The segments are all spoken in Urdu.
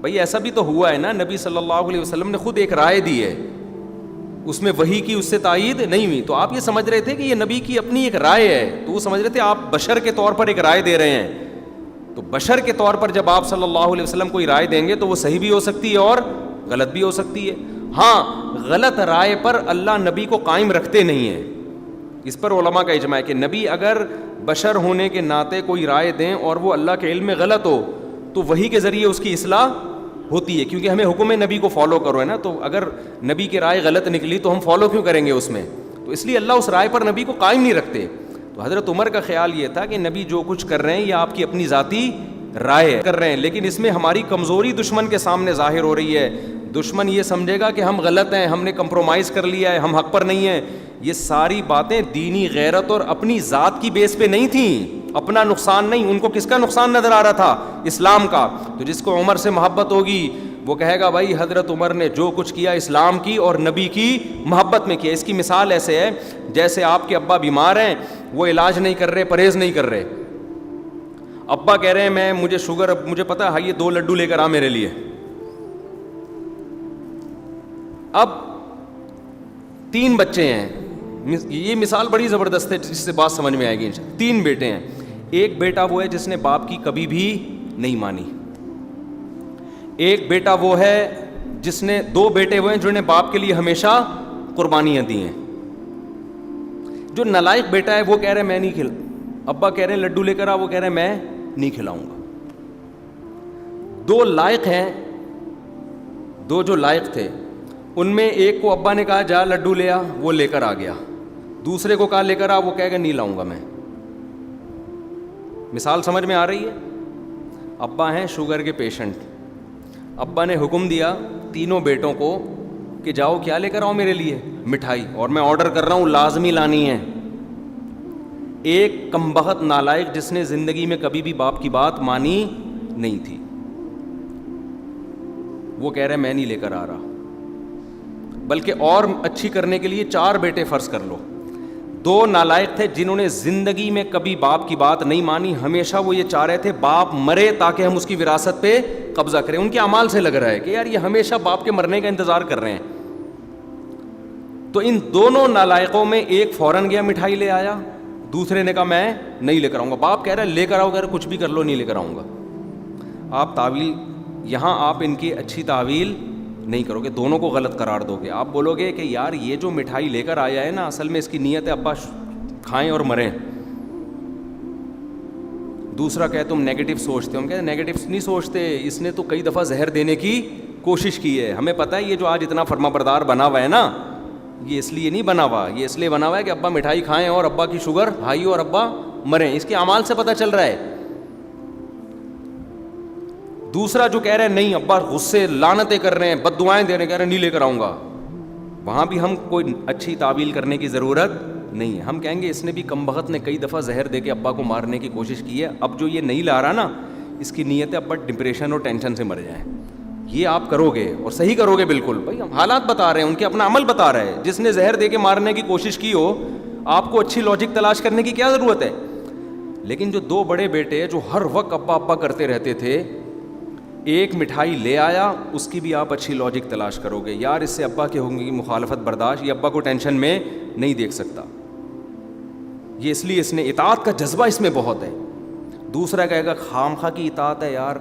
بھائی ایسا بھی تو ہوا ہے نا, نبی صلی اللہ علیہ وسلم نے خود ایک رائے دی ہے, اس میں وحی کی اس سے تائید نہیں ہوئی, تو آپ یہ سمجھ رہے تھے کہ یہ نبی کی اپنی ایک رائے ہے, تو وہ سمجھ رہے تھے آپ بشر کے طور پر ایک رائے دے رہے ہیں. تو بشر کے طور پر جب آپ صلی اللہ علیہ وسلم کوئی رائے دیں گے تو وہ صحیح بھی ہو سکتی ہے اور غلط بھی ہو سکتی ہے. ہاں, غلط رائے پر اللہ نبی کو قائم رکھتے نہیں ہیں, اس پر علماء کا اجماع ہے کہ نبی اگر بشر ہونے کے ناطے کوئی رائے دیں اور وہ اللہ کے علم میں غلط ہو تو وحی کے ذریعے اس کی اصلاح ہوتی ہے, کیونکہ ہمیں حکم نبی کو فالو کرو ہے نا. تو اگر نبی کی رائے غلط نکلی تو ہم فالو کیوں کریں گے اس میں؟ تو اس لیے اللہ اس رائے پر نبی کو قائم نہیں رکھتے. تو حضرت عمر کا خیال یہ تھا کہ نبی جو کچھ کر رہے ہیں یہ آپ کی اپنی ذاتی رائے کر رہے ہیں, لیکن اس میں ہماری کمزوری دشمن کے سامنے ظاہر ہو رہی ہے. دشمن یہ سمجھے گا کہ ہم غلط ہیں, ہم نے کمپرومائز کر لیا ہے, ہم حق پر نہیں ہیں. یہ ساری باتیں دینی غیرت اور اپنی ذات کی بیس پہ نہیں تھیں, اپنا نقصان نہیں. ان کو کس کا نقصان نظر آ رہا تھا؟ اسلام کا. تو جس کو عمر سے محبت ہوگی وہ کہے گا بھائی حضرت عمر نے جو کچھ کیا اسلام کی اور نبی کی محبت میں کیا. اس کی مثال ایسے ہے جیسے آپ کے ابا بیمار ہیں, وہ علاج نہیں کر رہے, پرہیز نہیں کر رہے. ابا کہہ رہے ہیں مجھے شوگر, مجھے پتا ہے, یہ 2 لڈو لے کر آ میرے لیے. اب 3 بچے ہیں, یہ مثال بڑی زبردست ہے جس سے بات سمجھ میں آئے گی. 3 بیٹے ہیں, ایک بیٹا وہ ہے جس نے باپ کی کبھی بھی نہیں مانی, ایک بیٹا وہ ہے جس نے 2 بیٹے وہ ہیں جنہوں نے باپ کے لیے ہمیشہ قربانیاں دی ہیں. جو نالائق بیٹا ہے وہ کہہ رہے میں نہیں کھلا, ابا کہہ رہے ہیں لڈو لے کر آ, وہ کہہ رہے ہیں میں نہیں کھلاؤں گا. 2 لائق ہیں, 2 جو لائق تھے ان میں ایک کو ابا نے کہا جا لڈو لے آ, وہ لے کر آ گیا. دوسرے کو کہا لے کر آ, وہ کہے گا نہیں لاؤں گا میں. مثال سمجھ میں آ رہی ہے؟ ابا ہیں شوگر کے پیشنٹ, ابا نے حکم دیا تینوں بیٹوں کو کہ جاؤ کیا لے کر آؤ میرے لیے؟ مٹھائی, اور میں آرڈر کر رہا ہوں لازمی لانی ہے. ایک کمبخت نالائق جس نے زندگی میں کبھی بھی باپ کی بات مانی نہیں تھی, وہ کہہ رہے میں نہیں لے کر آ رہا. بلکہ اور اچھی کرنے کے لیے 4 بیٹے فرض کر لو, 2 نالائق تھے جنہوں نے زندگی میں کبھی باپ کی بات نہیں مانی, ہمیشہ وہ یہ چاہ رہے تھے باپ مرے تاکہ ہم اس کی وراثت پہ قبضہ کریں. ان کے اعمال سے لگ رہا ہے کہ یار یہ ہمیشہ باپ کے مرنے کا انتظار کر رہے ہیں. تو ان دونوں نالائقوں میں ایک فوراً گیا مٹھائی لے آیا, دوسرے نے کہا میں نہیں لے کر آؤں گا. باپ کہہ رہا ہے لے کر آؤ, کہہ رہا کچھ بھی کر لو نہیں لے کر آؤں گا. آپ تعویل یہاں آپ ان کی اچھی تعویل نہیں کرو گے, دونوں کو غلط قرار دو گے. آپ بولو گے کہ یار یہ جو مٹھائی لے کر آیا ہے نا اصل میں اس کی نیت ہے ابا کھائیں اور مریں. دوسرا کہ تم نیگیٹو سوچتے ہو. ہم کہتے ہیں نیگیٹو نہیں سوچتے, اس نے تو کئی دفعہ زہر دینے کی کوشش کی ہے. ہمیں پتہ ہے یہ جو آج اتنا فرما بردار بنا ہوا ہے نا, یہ اس لیے نہیں بنا ہوا, یہ اس لیے بنا ہوا ہے کہ ابا مٹھائی کھائیں اور ابا کی شوگر ہائی ہو اور ابا مریں. اس کے اعمال سے پتہ چل رہا ہے. دوسرا جو کہہ رہے ہیں نہیں ابا غصے لعنتیں کر رہے ہیں, بد دعائیں دے رہے ہیں, کہہ رہے ہیں نہیں لے کر آؤں گا, وہاں بھی ہم کوئی اچھی تعویل کرنے کی ضرورت نہیں ہے. ہم کہیں گے اس نے بھی کمبخت نے کئی دفعہ زہر دے کے ابا کو مارنے کی کوشش کی ہے, اب جو یہ نہیں لا رہا نا اس کی نیت ہے ابا ڈپریشن اور ٹینشن سے مر جائیں. یہ آپ کرو گے اور صحیح کرو گے بالکل. بھائی ہم حالات بتا رہے ہیں, ان کے اپنا عمل بتا رہے ہیں. جس نے زہر دے کے مارنے کی کوشش کی ہو, آپ کو اچھی لاجک تلاش کرنے کی کیا ضرورت ہے؟ لیکن جو 2 بڑے بیٹے جو ہر وقت ابا ابا کرتے رہتے تھے, ایک مٹھائی لے آیا, اس کی بھی آپ اچھی لاجک تلاش کرو گے, یار اس سے ابا کی ہوگی مخالفت برداشت, یہ ابا کو ٹینشن میں نہیں دیکھ سکتا, یہ اس لیے اس نے اطاعت کا جذبہ اس میں بہت ہے. دوسرا کہے گا خامخواہ کی اطاعت ہے. یار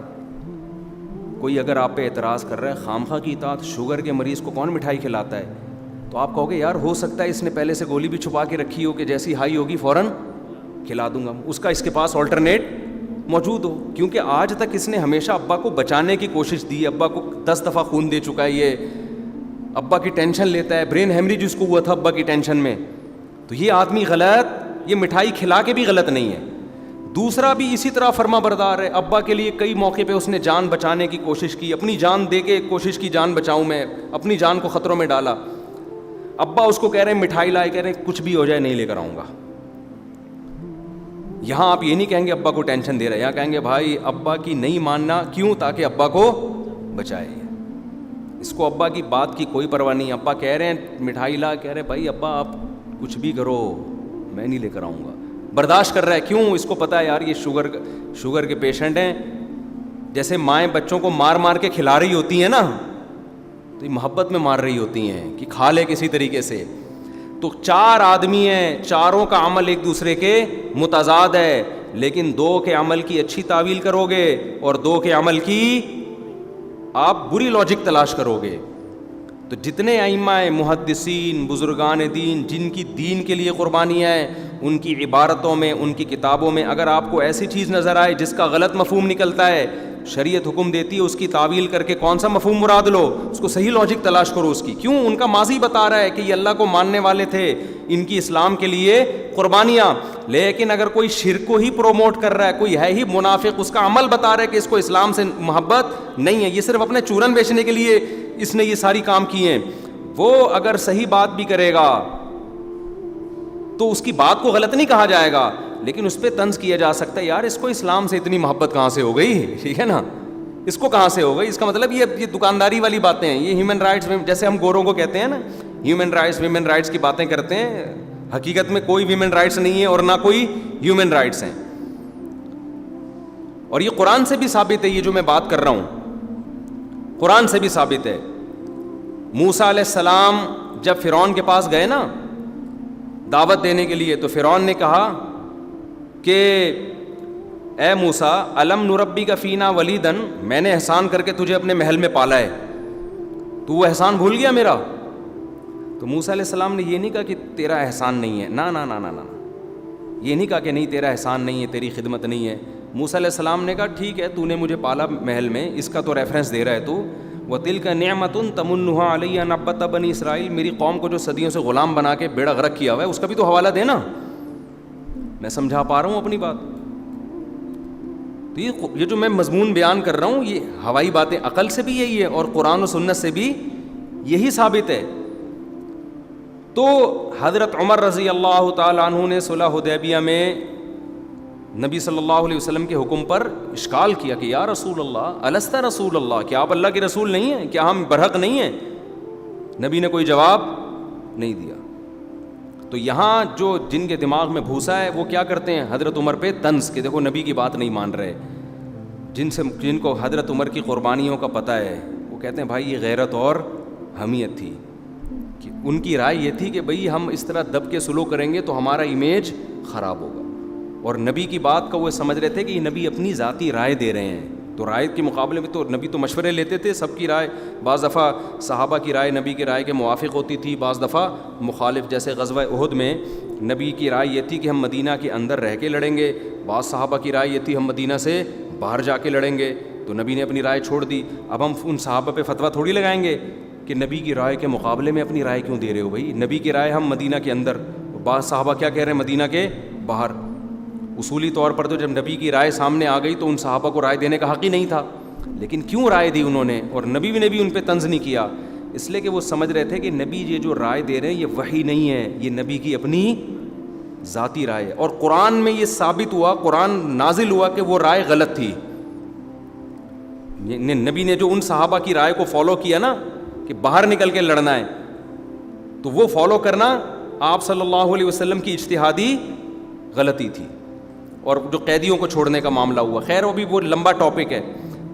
کوئی اگر آپ پہ اعتراض کر رہا ہے خامخواہ کی اطاعت, شوگر کے مریض کو کون مٹھائی کھلاتا ہے؟ تو آپ کہو گے یار ہو سکتا ہے اس نے پہلے سے گولی بھی چھپا کے رکھی ہو کہ جیسی ہائی ہوگی فوراً کھلا دوں گا, اس کا اس کے پاس آلٹرنیٹ موجود ہو. کیونکہ آج تک اس نے ہمیشہ ابا کو بچانے کی کوشش دی, ابا کو 10 دفعہ خون دے چکا ہے, یہ ابا کی ٹینشن لیتا ہے, برین ہیمریج اس کو ہوا تھا ابا کی ٹینشن میں. تو یہ آدمی غلط, یہ مٹھائی کھلا کے بھی غلط نہیں ہے. دوسرا بھی اسی طرح فرما بردار ہے, ابا کے لیے کئی موقع پہ اس نے جان بچانے کی کوشش کی, اپنی جان دے کے کوشش کی جان بچاؤں میں, اپنی جان کو خطروں میں ڈالا. ابا اس کو کہہ رہے ہیں مٹھائی لائے, کہہ رہے ہیں کچھ بھی ہو جائے نہیں لے کر آؤں گا. یہاں آپ یہ نہیں کہیں گے ابا کو ٹینشن دے رہے, یہاں کہیں گے بھائی ابا کی نہیں ماننا کیوں, تاکہ ابا کو بچائے. اس کو ابا کی بات کی کوئی پرواہ نہیں. ابا کہہ رہے ہیں مٹھائی لا, کہہ رہے ہیں بھائی ابا آپ کچھ بھی کرو میں نہیں لے کر آؤں گا. برداشت کر رہا ہے, کیوں؟ اس کو پتا ہے یار یہ شوگر کے پیشنٹ ہیں, جیسے مائیں بچوں کو مار مار کے کھلا رہی ہوتی ہیں نا، تو یہ محبت میں مار رہی ہوتی ہیں کہ کھا لے کسی طریقے سے. تو 4 آدمی ہیں، چاروں کا عمل ایک دوسرے کے متضاد ہے، لیکن 2 کے عمل کی اچھی تعویل کرو گے اور 2 کے عمل کی آپ بری لاجک تلاش کرو گے. تو جتنے ائمہ محدثین بزرگان دین جن کی دین کے لیے قربانیاں ہیں، ان کی عبارتوں میں، ان کی کتابوں میں اگر آپ کو ایسی چیز نظر آئے جس کا غلط مفہوم نکلتا ہے، شریعت حکم دیتی ہے اس کی تعویل کر کے کون سا مفہوم مراد لو، اس کو صحیح لاجک تلاش کرو اس کی. کیوں؟ ان کا ماضی بتا رہا ہے کہ یہ اللہ کو ماننے والے تھے، ان کی اسلام کے لیے قربانیاں. لیکن اگر کوئی شرک کو ہی پروموٹ کر رہا ہے، کوئی ہے ہی منافق، اس کا عمل بتا رہا ہے کہ اس کو اسلام سے محبت نہیں ہے، یہ صرف اپنے چورن بیچنے کے لیے اس نے یہ ساری کام کیے ہیں، وہ اگر صحیح بات بھی کرے گا تو اس کی بات کو غلط نہیں کہا جائے گا، لیکن اس پہ طنز کیا جا سکتا ہے، یار اس کو اسلام سے اتنی محبت کہاں سے ہو گئی، ٹھیک ہے نا، اس کو کہاں سے ہو گئی. اس کا مطلب یہ دکانداری والی باتیں ہیں، یہ ہیومن رائٹس، جیسے ہم گوروں کو کہتے ہیں نا ہیومن رائٹس ویمن رائٹس کی باتیں کرتے ہیں، حقیقت میں کوئی ویمن رائٹس نہیں ہے اور نہ کوئی ہیومن رائٹس ہیں. اور یہ قرآن سے بھی ثابت ہے، یہ جو میں بات کر رہا ہوں قرآن سے بھی ثابت ہے. موسیٰ علیہ السلام جب فرعون کے پاس گئے نا دعوت دینے کے لیے، تو فرعون نے کہا کہ اے موسیٰ الم نربی کا فینا ولیدن، میں نے احسان کر کے تجھے اپنے محل میں پالا ہے، تو وہ احسان بھول گیا میرا؟ تو موسیٰ علیہ السلام نے یہ نہیں کہا کہ تیرا احسان نہیں ہے، نا نا نا نا نا، یہ نہیں کہا کہ نہیں تیرا احسان نہیں ہے، تیری خدمت نہیں ہے. موسیٰ علیہ السلام نے کہا ٹھیک ہے، تو نے مجھے پالا محل میں، اس کا تو ریفرنس دے رہا ہے تو، وَتِلْكَ نِعْمَةٌ تَمُنُّهَا عَلَيَّ أَنْ عَبَّدْتَ بَنِي اسرائیل، میری قوم کو جو صدیوں سے غلام بنا کے بیڑا غرق کیا ہوا ہے اس کا بھی تو حوالہ دینا. میں سمجھا پا رہا ہوں اپنی بات؟ تو یہ جو میں مضمون بیان کر رہا ہوں یہ ہوائی باتیں، عقل سے بھی یہی ہے اور قرآن و سنت سے بھی یہی ثابت ہے. تو حضرت عمر رضی اللہ تعالیٰ عنہ نے صلح حدیبیہ میں نبی صلی اللہ علیہ وسلم کے حکم پر اشکال کیا کہ یا رسول اللہ الست رسول اللہ، کیا آپ اللہ کے رسول نہیں ہیں، کیا ہم برحق نہیں ہیں؟ نبی نے کوئی جواب نہیں دیا. تو یہاں جو جن کے دماغ میں بھوسا ہے وہ کیا کرتے ہیں حضرت عمر پہ طنز کہ دیکھو نبی کی بات نہیں مان رہے. جن کو حضرت عمر کی قربانیوں کا پتہ ہے وہ کہتے ہیں بھائی یہ غیرت اور حمیت تھی، کہ ان کی رائے یہ تھی کہ بھئی ہم اس طرح دب کے سلوک کریں گے تو ہمارا امیج خراب ہوگا، اور نبی کی بات کا وہ سمجھ رہے تھے کہ یہ نبی اپنی ذاتی رائے دے رہے ہیں. تو رائے کے مقابلے میں تو نبی تو مشورے لیتے تھے، سب کی رائے، بعض دفعہ صحابہ کی رائے نبی کی رائے کے موافق ہوتی تھی، بعض دفعہ مخالف. جیسے غزوہ احد میں نبی کی رائے یہ تھی کہ ہم مدینہ کے اندر رہ کے لڑیں گے، بعض صحابہ کی رائے یہ تھی ہم مدینہ سے باہر جا کے لڑیں گے. تو نبی نے اپنی رائے چھوڑ دی. اب ہم ان صحابہ پہ فتویٰ تھوڑی لگائیں گے کہ نبی کی رائے کے مقابلے میں اپنی رائے کیوں دے رہے ہو بھائی، نبی کی رائے ہم مدینہ کے اندر، بعض صحابہ کیا کہہ رہے ہیں مدینہ کے باہر. اصولی طور پر تو جب نبی کی رائے سامنے آ گئی تو ان صحابہ کو رائے دینے کا حق ہی نہیں تھا، لیکن کیوں رائے دی انہوں نے، اور نبی نے بھی ان پہ طنز نہیں کیا، اس لیے کہ وہ سمجھ رہے تھے کہ نبی یہ جو رائے دے رہے ہیں یہ وحی نہیں ہے، یہ نبی کی اپنی ذاتی رائے ہے. اور قرآن میں یہ ثابت ہوا، قرآن نازل ہوا کہ وہ رائے غلط تھی. نبی نے جو ان صحابہ کی رائے کو فالو کیا نا کہ باہر نکل کے لڑنا ہے، تو وہ فالو کرنا آپ صلی اللہ علیہ وسلم کی اجتہادی غلطی تھی. اور جو قیدیوں کو چھوڑنے کا معاملہ ہوا، خیر وہ لمبا ٹاپک ہے.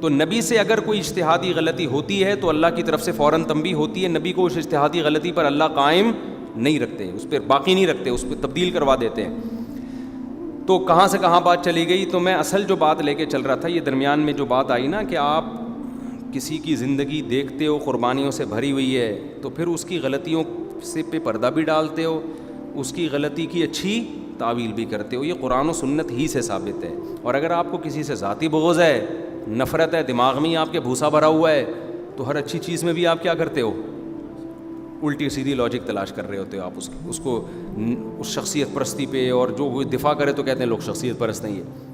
تو نبی سے اگر کوئی اجتہادی غلطی ہوتی ہے تو اللہ کی طرف سے فوراً تنبیہ ہوتی ہے. نبی کو اس اجتہادی غلطی پر اللہ قائم نہیں رکھتے، اس پہ باقی نہیں رکھتے، اس پہ تبدیل کروا دیتے ہیں. تو کہاں سے کہاں بات چلی گئی. تو میں اصل جو بات لے کے چل رہا تھا، یہ درمیان میں جو بات آئی نا کہ آپ کسی کی زندگی دیکھتے ہو قربانیوں سے بھری ہوئی ہے، تو پھر اس کی غلطیوں سے پہ پردہ بھی ڈالتے ہو، اس کی غلطی کی اچھی تعویل بھی کرتے ہو. یہ قرآن و سنت ہی سے ثابت ہے. اور اگر آپ کو کسی سے ذاتی بغض ہے، نفرت ہے، دماغ میں ہی آپ کے بھوسا بھرا ہوا ہے، تو ہر اچھی چیز میں بھی آپ کیا کرتے ہو، الٹی سیدھی لاجک تلاش کر رہے ہوتے ہو. آپ اس کو اس شخصیت پرستی پہ، اور جو وہ دفاع کرے تو کہتے ہیں لوگ شخصیت پرست نہیں ہے.